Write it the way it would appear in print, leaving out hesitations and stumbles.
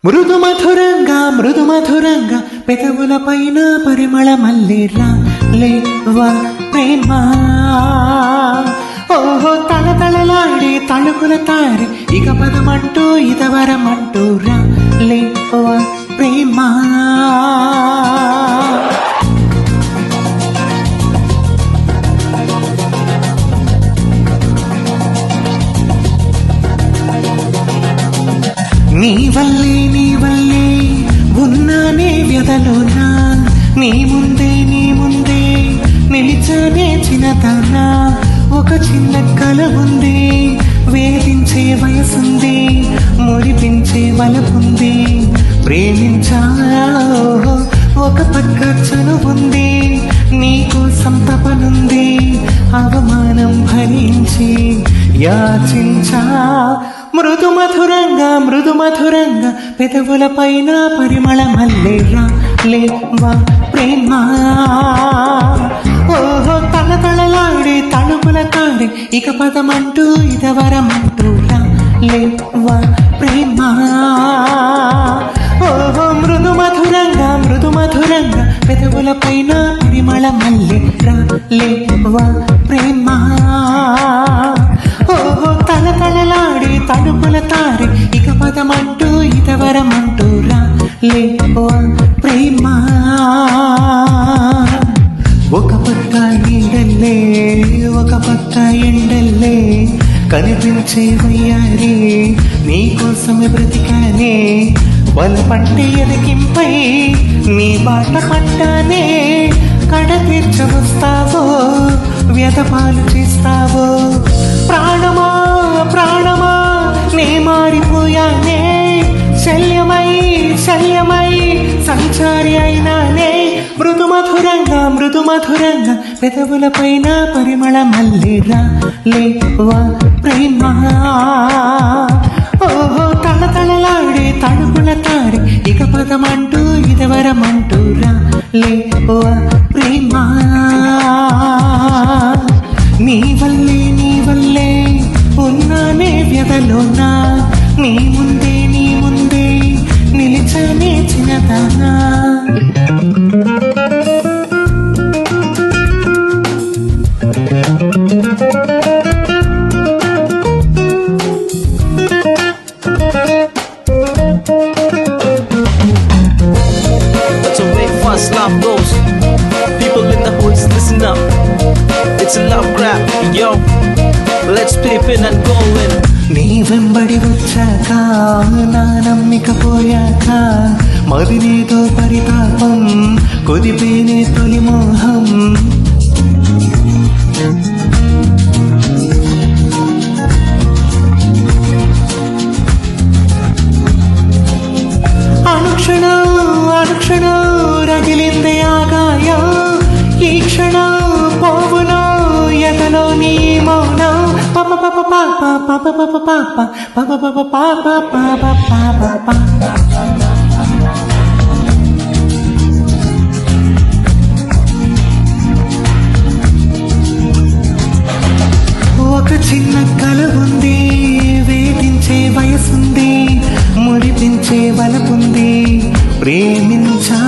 మృదు మధురంగా పెదవుల పైన పరిమళ మల్లిరా లేవా ప్రేమ. ఓహో తళతళలాడే తళుకుల తారి ఇక పదమంటూ ఇదవరమంటూ రా లేవా ప్రేమ. నీ వల్లే ఉన్నానే వ్యధలోనా, నీ ముందే నిలిచానే చిన్నదానా. ఒక చిన్న కల ఉంది, వేధించే వయసుంది, మురిపించే వలపుంది. ప్రేమించా ఒక పక్క చనువుంది, నీకోసం తపనుంది. అవమానం భరించి యాచించా మృదు మధురంగా పెదవుల పైన పరిమళ మల్లిరా లేవా ప్రేమ. ఓహో తళతళలాడే తళుకుల తాడే ఇక పదమంటూ ఇదవరమంటూ రా లేవా ప్రేమ. ఓహో మృదు మధురంగా పెదవుల పైన పరిమళ మల్లిరా లేవా ప్రేమ. ఓహో తళతళలాడే తడుపుల తారే ఇక పదమంటూ ఇదవరమంటూ రా లేవా ప్రేమ. ఒక పక్క నీడల్లే ఒక పక్క ఎండల్లే కనిపించే వయ్యారే, నీకోసమే బ్రతికానే. బలపంటే ఎదికింపై నీ బాట పట్టానే. కడ తీర్చవస్తావో వ్యధపాలు చేస్తావో. ప్రాణమా నే మారిపోయానే, శల్యమై సంచారి అయినానే. మృదు మధురంగా పెదవుల పైన పరిమళ మల్లిరా లేవా ప్రేమ. ఓహో తళతళలాడే తడుపుల తారి ఇక పదమంటూ ఇదవరమంటూ రా లేవా ప్రేమ. నీ వల్లే ఉన్నానే వ్యధలోనా, నీ ముందే నిలిచానే చిన్నదానా. That's the way fast love goes. People in the hoods, listen up. It's a love grab, yo. Let's flip in and go in. నీ వెంబడి వచ్చాక నా నమ్మిక పోయాక మదినేదో పరితాపం కొదిపేనే తొలి మోహం. అనుక్షణం రగిలిందే ఆగాయం. ఈ క్షణం పోవునో ఎదలో నీ మౌనం. ఒక చిన్న కల ఉంది, వేధించే వయసుంది, మురిపించే బలపుంది. ప్రేమించా